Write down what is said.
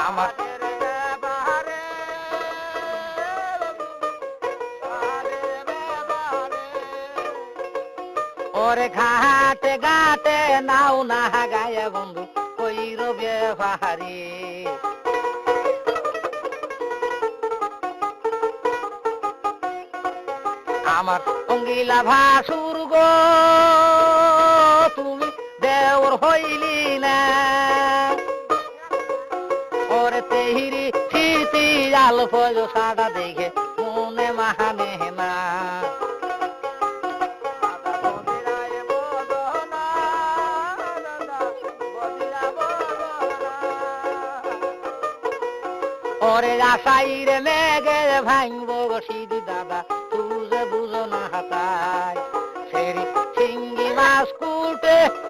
আমার ওরে ঘাটে ঘাটে নাও না গায়ে বন্ধু কইর ব্যবহারে আমার অঙ্গিলা ভাসুর গো তুমি দেওর হইলি না ওরে তেহিরি স্মৃতি আল ফজ সাদা দেখে মনে মাহানে না ওরে আশাইরে মেঘে ভাঙব সিধু দাদা তুই যে বুঝো না হাতায় সেরি সিঙ্গি মাছ কুটে